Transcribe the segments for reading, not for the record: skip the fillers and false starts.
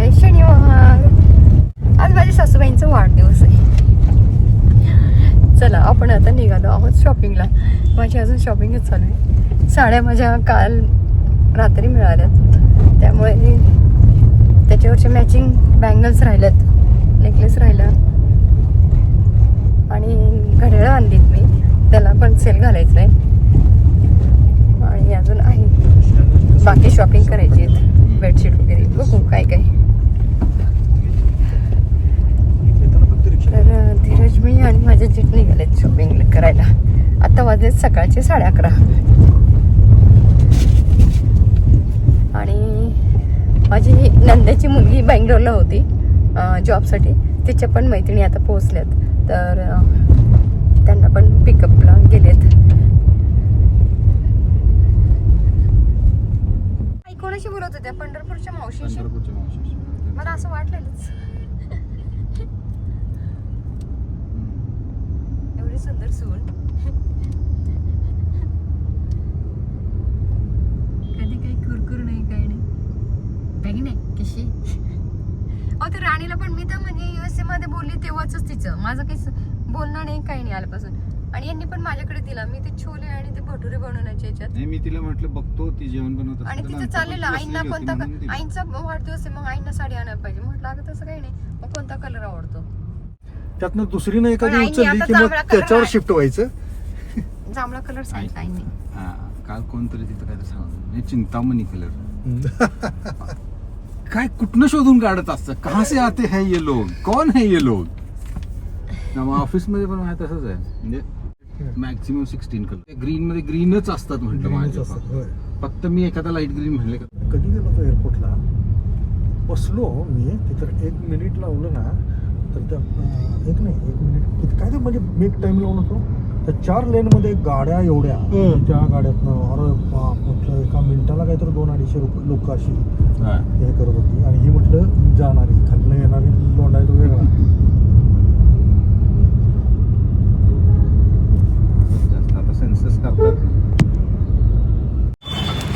आहे शनिवार. आज माझ्या सासूबाईंचा वाढदिवस आहे. चला आपण आता निघालो आहोत शॉपिंगला. माझी अजून शॉपिंगच चालू आहे. साड्या माझ्या काल रात्री मिळाल्यात, त्यामुळे त्याच्यावरचे मॅचिंग बँगल्स राहिल्यात, नेकलेस राहिला आणि घड्याळं आणलीत मी, त्याला पण सेल घालायचं आहे. आणि अजून आहे बाकी शॉपिंग करायची आहेत, बेडशीट वगैरे बघू काय काय. तर धीरज मी आणि माझे जेट निघालेत शॉपिंग करायला. आता वाजलेत सकाळचे 11:30 आणि माझी नंद्याची मुलगी बँगलोरला होती जॉबसाठी. तिच्या पण मैत्रिणी आता पोहोचल्यात, तर त्यांना पण पिकअपला गेलेत. आई कोणाशी बोलत होत्या? पंढरपूरच्या मावशीशी. मला असं वाटलेलंच. एवढी सुंदर सून कधी काही कुरकुर नाही, काही नाही. काही नाही कशी. ते राणीला पण मी तर म्हणजे USA मध्ये बोलली तेव्हाच तिचं माझं काही बोलणं नाही, काही नाही आल्यापासून. आणि यांनी पण माझ्याकडे दिला. मी ते छोले आणि ते भटुरे बनवण्याच्या याच्यात. नाही, मी तिला म्हटलं बघतो ती जेवण बनवत आणि तिचं चाललेलं आईंना कोणता आईंचा वाढदिवस आहे, मग आईंना साडी आणायला पाहिजे. म्हटलं अगं तसं काही नाही, मग कोणता कलर आवडतो त्यातनं दुसरी नाही एखादी उचलली की मग त्याच्यावर शिफ्ट व्हायचं. जांभळा कलर सांगितलं आईने. काल कोणतरी तिथं काय सांग चिंतामणी कलर काय कुठनं शोधून काढत असतं. कहा से आते हैं ये लोग, कौन है ये लोग. ऑफिस मध्ये पण माझ्या तसंच आहे, म्हणजे मॅक्सिमम 16 कलर. ग्रीन मध्ये ग्रीनच असतात म्हटलं माझ्या. फक्त मी एखादा लाईट ग्रीन म्हणले. कधी गेलो होतो एअरपोर्टला, बसलो मी तिथं 1 मिनिट लावलं ना, तर त्या 1 मिनिट काय ते म्हणजे मी एक टाइम लावून होतो. त्या 4 लेन मध्ये गाड्या एवढ्या, त्या गाड्यातनं अरे म्हटलं एका मिनिटाला काहीतरी 200-250 लोक अशी हे करत होती. आणि ही म्हटलं जाणारी खाल्लं येणारी लोंडा आहे तो वेगळा. आता सेन्सस करतात.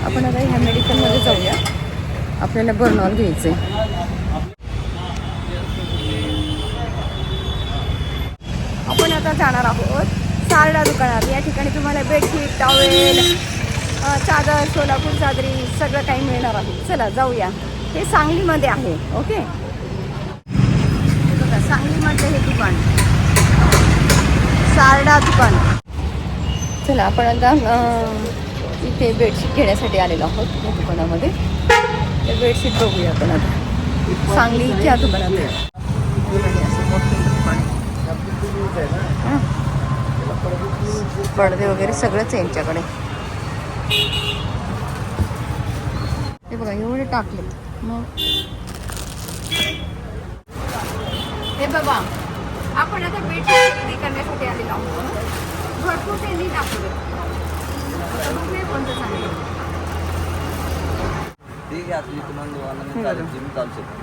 आपण आता ह्या मेडिकलमध्ये जाऊया, आपल्याला बर्नॉल घ्यायचंय. आपण आता जाणार आहोत सारडा दुकानात. या ठिकाणी तुम्हाला बेडशीट, टॉवेल, चादर, सोलापूर चादरी सगळं काही मिळणार आहे. चला जाऊया. हे सांगलीमध्ये आहे. ओके, बघा सांगलीमध्ये हे दुकान, सारडा दुकान. चला आपण आता इथे बेडशीट घेण्यासाठी आलेलो आहोत या दुकानामध्ये. ते बेडशीट बघूया आपण आता सांगलीच्या दुकानात. पडदे वगैरे सगळंच आहे यांच्याकडे. हे बघा एवढे टाकले. मग हे बघा आपण आता बेडशीट खरेदी करण्यासाठी आलेलो आहोत. भरपूर त्यांनी दाखवलं. कोणतं चांगलं ठीक आहे. आपली तुम्हाला जिम चालू शकते.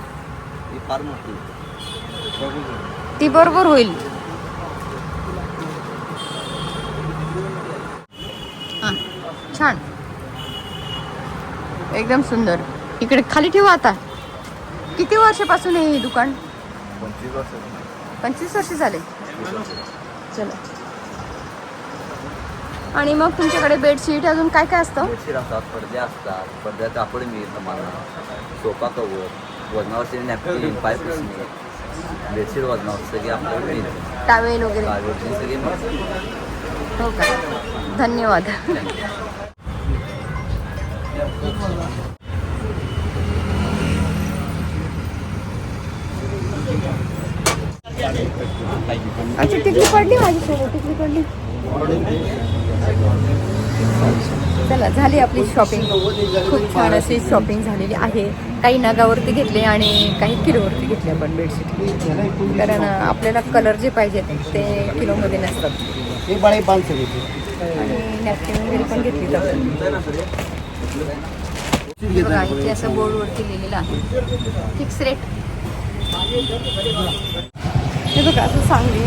ही फार मोठी ती बरोबर होईल. छान, एकदम सुंदर. इकडे खाली ठेवा. आता किती वर्षापासून आहे हे दुकान? 25 वर्ष झाले. चला. आणि मग तुमच्याकडे बेडशीट अजून काय काय असतं? बेडशीट असतात, पडदे असतात, पडद्या कापड मिळेल तुम्हाला, सोफा कवर, वजनावरचे नॅपकिन, पाय पुसणे, बेडशीट वजनावर सगळे आपल्याकडे मिळेल. टावेल वगैरे टावेलचे सगळे मिळेल. हो का, धन्यवाद. अच्छा टिकली पडली माझ्यासोबत, टिकली पडली. चला झाली आपली शॉपिंग. खूप छान अशी शॉपिंग झालेली आहे. काही नगावरती घेतले आणि काही किलोवरती घेतले आपण बेडशीट. कारण आपल्याला कलर जे पाहिजेत ते किलोमध्ये नसतात. आणि नॅपकिन वगैरे पण घेतली जातात. बघा इथे असं बोर्डवरती लिहिलेलं आहे फिक्स रेट. हे बघा असं सांगली.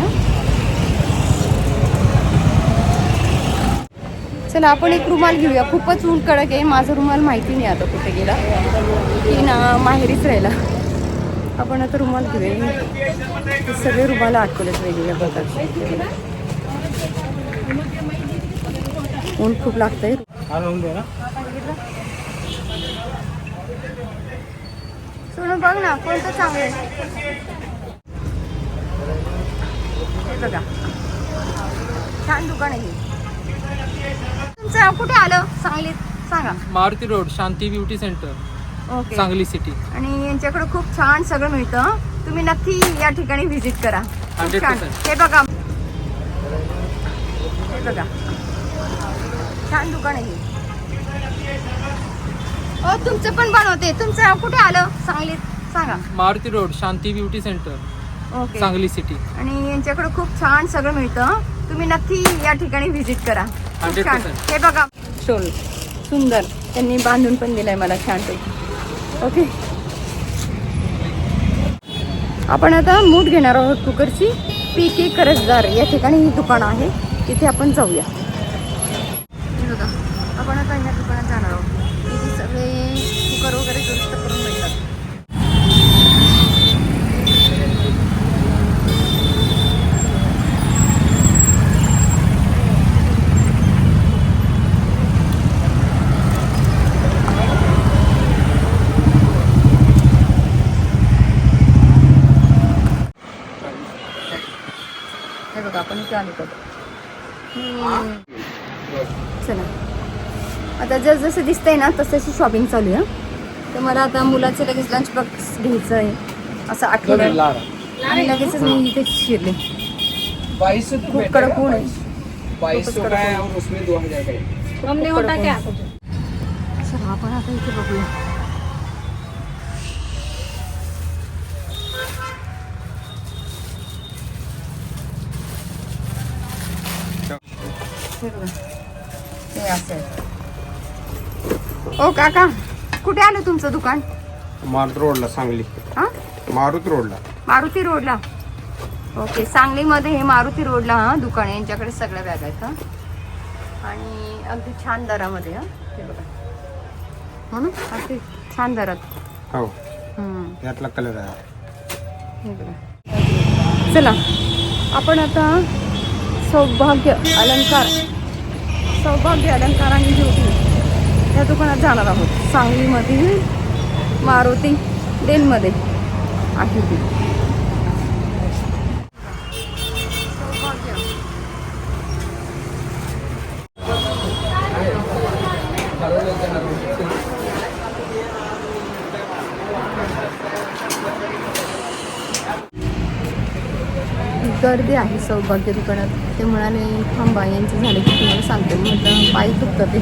चला आपण एक रुमाल घेऊया. खूपच ऊन कडक आहे. माझा रुमाल माहिती नाही आता कुठे गेला, की ना माहेरीच राहिला. आपण आता रुमाल घेऊया. हे सगळे रुमाल अडकवलेत वेगवेगळ्या प्रकारचे. ऊन खूप लागतंय. सोनू बघ ना कोणतं चांगलं आहे. हे बघा छान दुकान आहे. तुमचं कुठे आलं सांगलीत सांगा. Maruti road Shanti beauty centre, okay. Sangli city. आणि यांच्याकडे खूप छान सगळं मिळतं. तुम्ही नक्की या ठिकाणी व्हिजिट करा. खूप छान. 100%. हे बघा हे बघा छान दुकान आहे. ओ तुमचं पण बनवते. तुमचं कुठे आलं सांगलीत सांगा. Maruti road Shanti beauty centre, okay. Sangli city. आणि यांच्याकडे खूप छान सगळं मिळतं. तुम्ही नक्की या ठिकाणी व्हिजिट करा. खूप छान. 100%. हे बघा स्टोल सुंदर त्यांनी बांधून पण दिलाय मला छानपैकी. ओके. आपण आता मूठ घेणार आहोत कुकरची. PK करजदार या ठिकाणी ही दुकान आहे. तिथे आपण जाऊया. हे बघा आपण आता ह्या दुकानात जाणार आहोत. तिथे सगळे कुकर वगैरे दुरुस्त करून मिळतात. हे बघा आपण इथे आलो. चला आता जसं दिसतंय ना तशी शॉपिंग चालू आहे. तर मला आता मुलाचं लगेच लंच बॉक्स घ्यायचं आहे असं आठवलं आणि लगेचच मी इथे शिरले. खूप कडक ऊन आहे. चला आपण आता इथे बघूया. ते असं आहे. ओ काका कुठे आलं तुमचं दुकान? मारुती रोडला सांगली. हा मारुती रोडला. मारुती रोडला. ओके. सांगलीमध्ये हे मारुती रोडला हा दुकान आहे. यांच्याकडे सगळ्या बॅग आहेत हा. आणि अगदी छान दरामध्ये हा. हे बघा म्हणून अगदी छान दरात. हो हम्म. यातला कलर आहे. हे बघा. चला आपण आता सौभाग्य अलंकार आणि ज्योती या दुकानात जाणार आहोत. सांगलीमधील मारुती डेनमध्ये आहे ती. गर्दी आहे सौभाग्य दुकानात. ते म्हणाले थांबा यांचं झालं की तुम्हाला सांगते. म्हटलं पायी दुखतं ते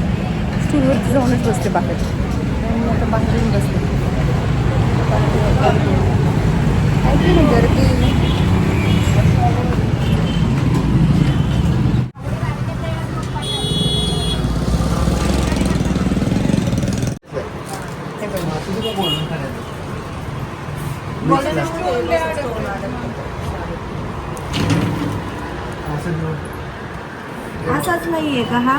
स्टूलवरती जाऊनच बसते बाहेर. मी आता बाहेर येऊन बसते. काय की नाही गर्दी. असाच नाहीये का हा?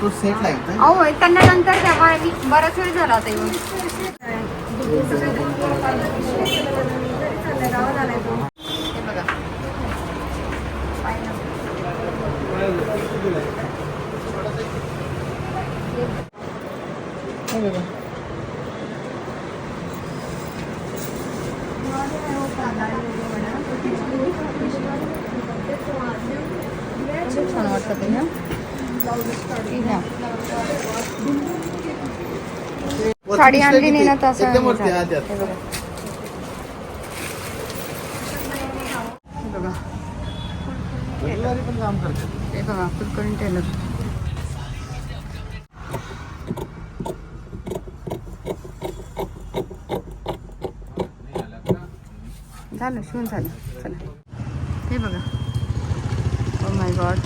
तो सेट लागतो. अहो त्यांना नंतर तेव्हा बराच वेळ झाला आता येऊन. हे बघा हे बघा छान वाटतं ते ना. साडी आणली नाही ना तसं. हे बघा हे बघा कुलकर्णी टेलर. झालं शिवून झालं. चला हे बघा. Oh my God.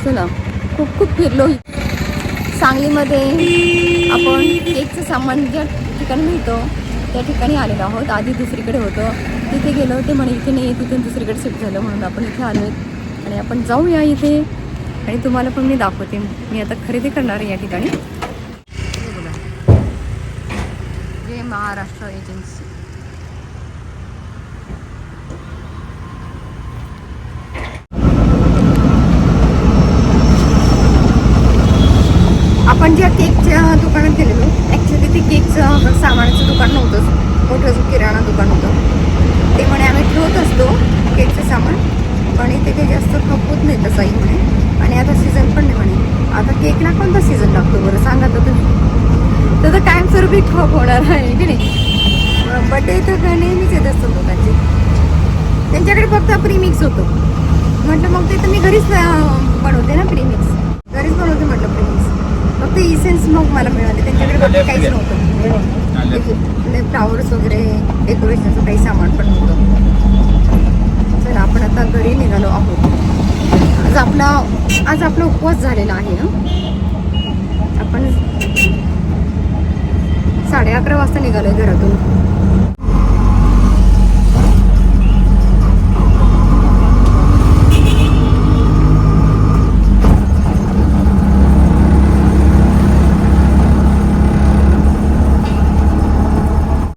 चला खूप फिरलो. सांगलीमध्ये आपण केकचं सामान ज्या ठिकाणी मिळतो त्या ठिकाणी आलेलो आहोत. आधी दुसरीकडे होतं तिथे गेलो होते म्हणे इथे नाही तिथून दुसरीकडे शिफ्ट झालं म्हणून आपण इथे आलो आहेत. आणि आपण जाऊया इथे आणि तुम्हाला पण मी दाखवते. मी आता खरेदी करणार आहे या ठिकाणी. आहे महाराष्ट्र एजन्सी. आपण ज्या केकच्या दुकानात गेलेलो, ॲक्च्युली ते केकचं सामानाचं दुकान नव्हतंच, मोठं किराणा दुकान होतं. ते म्हणे आम्ही ठेवत असतो केकचं सामान, पण इथे काही जास्त खप होत नाही तसाही म्हणे. आणि आता सीझन पण नाही म्हणे. आता केकला कोणता सीझन लागतो बरं सांगा तर तुम्ही. तर कायमस्वरूपी खप होणार आहे की नाही. बड्डे तर नेहमीच येत असतात लोकांचे. त्यांच्याकडे फक्त प्रीमिक्स होतं. म्हटलं मग ते तर मी घरीच बनवते ना प्रीमिक्स, घरीच बनवते म्हटलं प्रीमिक्स. फक्त इसेन्स मग मला मिळाले, त्यांच्याकडे फक्त काहीच नव्हतं. फ्लावर्स वगैरे डेकोरेशनचं काही सामान पण नव्हतं. चला आपण आता घरी निघालो आहोत. आज आपला उपवास झालेला आहे ना. आपण 11:30 वाजता निघालोय घरातून.